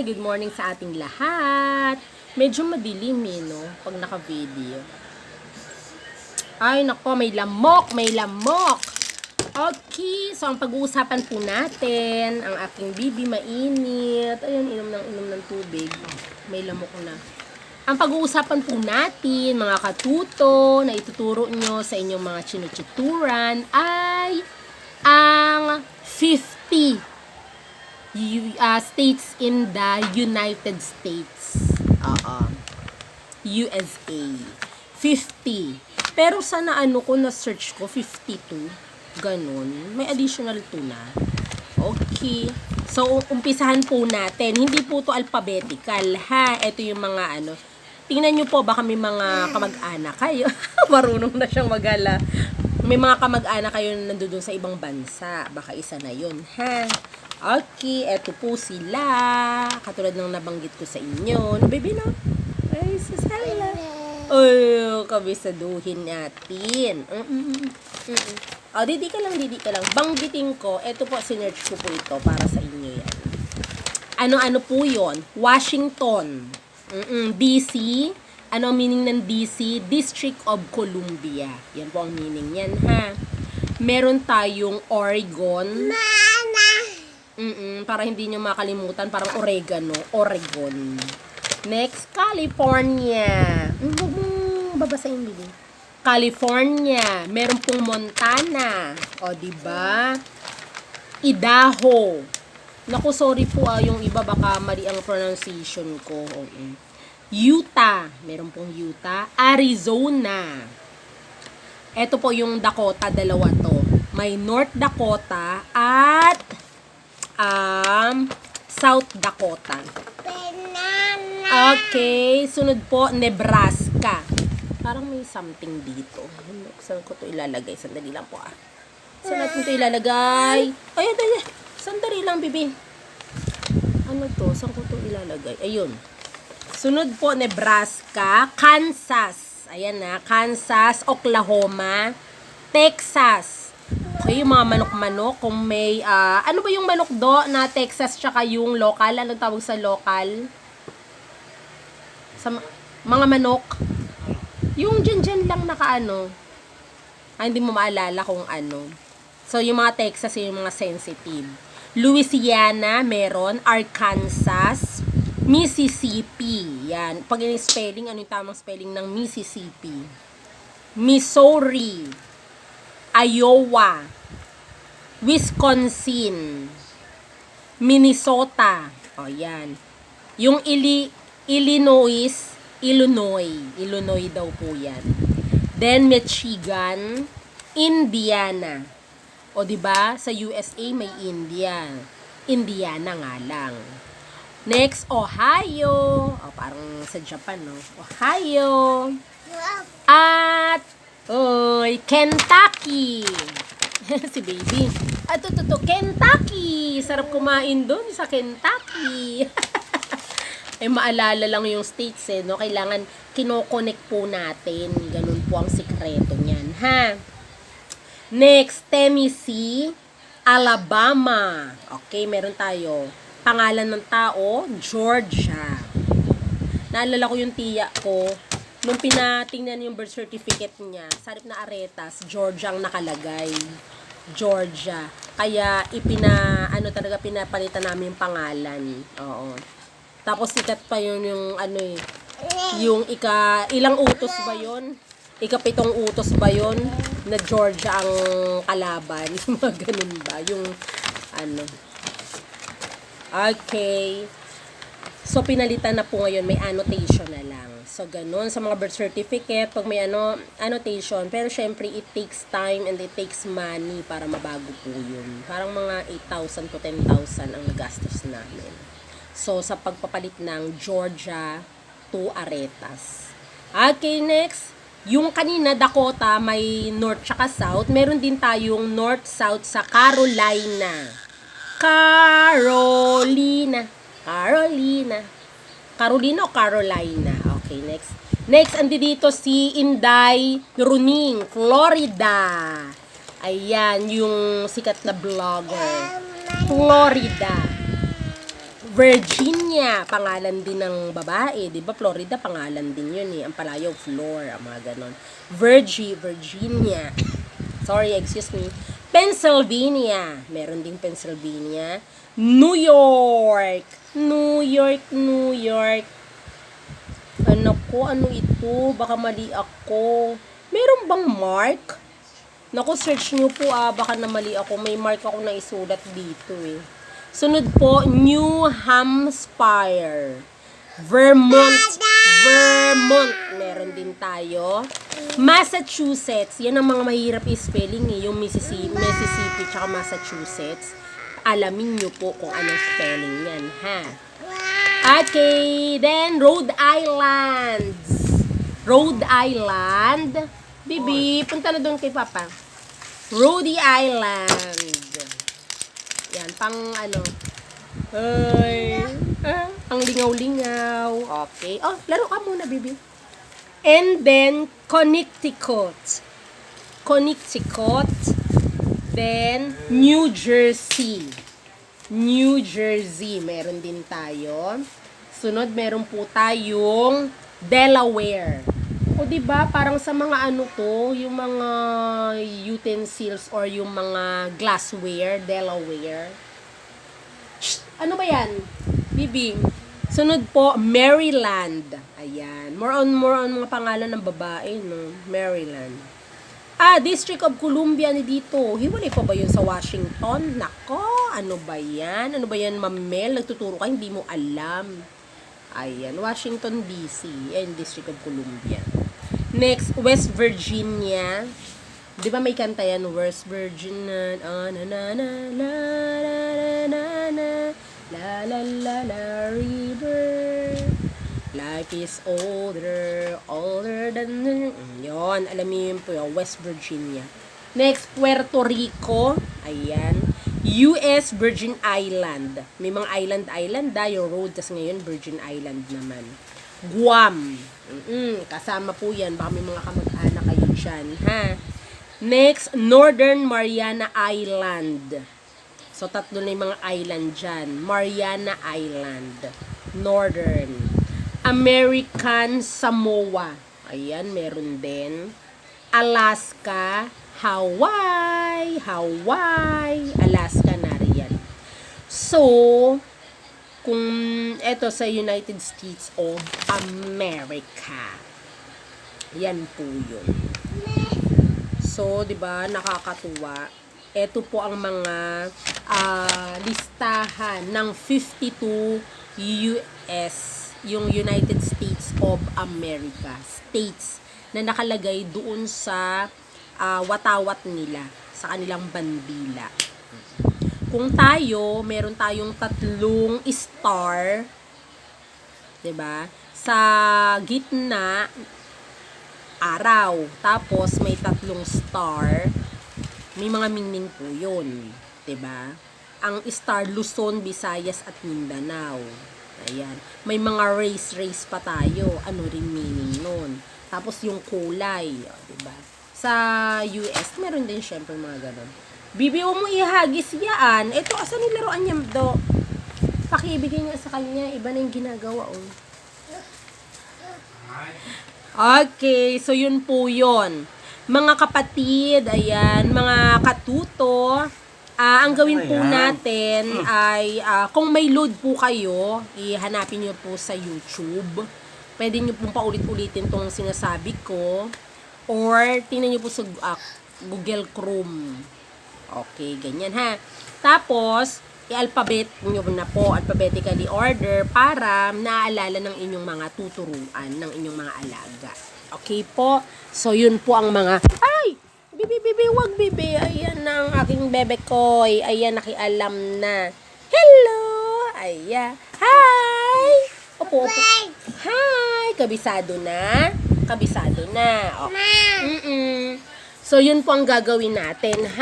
Good morning sa ating lahat. Medyo madilim no? Pag naka-video. Ay, nako, may lamok, may lamok. Okay, so ang pag-uusapan po natin, ang aking bibi mainit. Ayun, inom ng tubig. May lamok na. Ang pag-uusapan po natin, mga katuto, na ituturo nyo sa inyong mga chinuchuturan ay ang 50 states in the United States. USA. 50. Pero sana na-search ko, 52. Ganun. May additional 2 na. Okay. So, umpisahan po natin. Hindi po to alphabetical, ha? Ito yung mga Tingnan nyo po, baka may mga kamag-anak kayo. Marunong na siyang magala. May mga kamag-anak kayo na nandoon sa ibang bansa. Baka isa na yun, ha? Okay, eto po sila. Katulad ng nabanggit ko sa inyo. No, baby, no? Ay, sasala. Ay, kabisaduhin natin. Didi ka lang. Banggitin ko. Eto po, sinerch ko po ito para sa inyo yan. Ano po yon? Washington. DC. Ano ang meaning ng DC? District of Columbia. Yan po ang meaning yan, ha? Meron tayong Oregon. Para hindi nyo makalimutan, parang oregano. Oregon. Next, California. Babasahin bili. California. Meron pong Montana. O, diba? Idaho. Naku, sorry po yung iba, baka mali ang pronunciation ko. Utah. Meron pong Utah. Arizona. Ito po yung Dakota, dalawa to. May North Dakota at South Dakota. Okay, sunod po, Nebraska. Parang may something dito. Saan ko to ilalagay? Sandali lang po Saan natin to ilalagay? Ay, sandali lang, bibi. Ano to? Saan ko to ilalagay? Ayun. Sunod po, Nebraska, Kansas. Ayan na, Kansas, Oklahoma, Texas. Okay, yung mga manok-manok, kung may, ano ba yung manok do na Texas tsaka yung local? Anong tawag sa local? Sa mga manok? Yung dyan lang hindi mo maalala kung ano. So, yung mga Texas, yung mga sensitive. Louisiana, meron. Arkansas, Mississippi. Yan. Pag spelling, ano yung tamang spelling ng Mississippi? Missouri, Iowa, Wisconsin, Minnesota. O, yan. Yung Illinois daw po yan. Then, Michigan, Indiana. O, diba? Sa USA, may Indiana nga lang. Next, Ohio. O, parang sa Japan, no? Ohio. At, Kentucky. Si baby. Kentucky. Sarap kumain dun sa Kentucky. Maalala lang yung states, no? Kailangan kino-connect po natin. Ganun po ang sikreto niyan, ha? Next, Tennessee, Alabama. Okay, meron tayo. Pangalan ng tao, Georgia. Naalala ko yung tiya ko, nung pinatingnan yung birth certificate niya, sa harap na aretas, Georgia ang nakalagay. Georgia. Kaya, pinapalitan namin yung pangalan. Oo. Tapos, sikat pa yun yung ilang utos ba yun? Ika-7 utos ba yun? Na Georgia ang kalaban. Mga ganun ba? Yung, Okay. So, pinalitan na po ngayon, may annotation na lang. So, ganun. Sa mga birth certificate, pag may annotation, pero syempre, it takes time and it takes money para mabago po yun. Parang mga 8,000 to 10,000 ang nagastos namin. So, sa pagpapalit ng Georgia to Aretas. Okay, next. Yung kanina, Dakota, may North tsaka South. Meron din tayong North-South sa Carolina. Carolina o Carolina? Okay, next. Next, andi dito si Inday Runing, Florida. Ayan, yung sikat na vlogger. Florida. Virginia, pangalan din ng babae. Di ba Florida, pangalan din yun eh. Ang palayaw, Flor, mga ganon. Virginia. Sorry, excuse me. Pennsylvania. Meron ding Pennsylvania. New York. Ano ko? Ano ito? Baka mali ako. Meron bang Mark? Naku, search nyo po baka na mali ako. May mark ako na isulat dito eh. Sunod po, New Hampshire. Vermont. Meron din tayo. Massachusetts. Yan ang mga mahirap i-spelling eh. Yung Mississippi tsaka Massachusetts. Alamin nyo po kung anong spelling yan, ha? Okay, then Rhode Island. Bibi, punta na doon kay Papa. Rhode Island. Yan, pang ano. Ay, ang lingaw-lingaw. Okay. Oh, laro ka muna, Bibi. And then, Connecticut. Then, New Jersey. Meron din tayo. Sunod, meron po tayong Delaware. O diba, parang sa mga ano to, yung mga utensils or yung mga glassware, Delaware. Shh, ano ba yan? Bibi. Sunod po, Maryland. Ayan. More on mga pangalan ng babae, no? Maryland. District of Columbia ni dito. Hiwalay pa ba yun sa Washington? Nako, ano ba yan? Ma'am Mel? Nagtuturo ka, hindi mo alam. Ayan, Washington, D.C. Ayan, District of Columbia. Next, West Virginia. Di ba may kanta yan? West Virginia. La river. Life is older than... Yun, alam niyo yun po yun. West Virginia. Next, Puerto Rico. Ayan. U.S. Virgin Island. May mga island yung road. Tas ngayon, Virgin Island naman. Guam. Kasama po yan. Baka may mga kamag-anak kayo dyan, ha? Next, Northern Mariana Island. So, tatlo na yung mga island dyan. Mariana Island. Northern. American Samoa. Ayan, meron din. Alaska. Hawaii. Alaska na riyan. So, kung eto sa United States of America. Yan po yun. So, 'di ba, nakakatuwa. Ito po ang mga listahan ng 52 US, yung United States of America, states na nakalagay doon sa watawat nila, sa kanilang bandila. Kung tayo, meron tayong 3 star, 'di ba? Sa gitna, araw. Tapos may 3 star. May mga meaning po 'yun, 'di ba? Ang star, Luzon, Visayas at Mindanao. Ayan. May mga race pa tayo. Ano rin meaning nun? Tapos yung kulay, 'di ba? Sa US, meron din syempre mga ganun. Bibi, mo ihagis yan. Ito, asan nilaruan niya do? Pakiibigay niya sa kanya. Iba na yung ginagawa, oh. Okay, so yun po yun. Mga kapatid, ayan, mga katuto, ang gawin po natin ay, kung may load po kayo, ihanapin nyo po sa YouTube. Pwede nyo pong paulit-ulitin tong sinasabi ko. Or, tingnan nyo po sa Google Chrome. Okay, ganyan ha. Tapos, i-alphabet nyo na po, alphabetically order para naaalala ng inyong mga tuturuan, ng inyong mga alaga. Okay po? So, yun po ang mga... Ay! Bibi, wag bibi. Ayan na ang aking bebe koy. Ayan, nakialam na. Hello! Ayan. Hi! Opo. Hi! Kabisado na? Okay. So, yun po ang gagawin natin.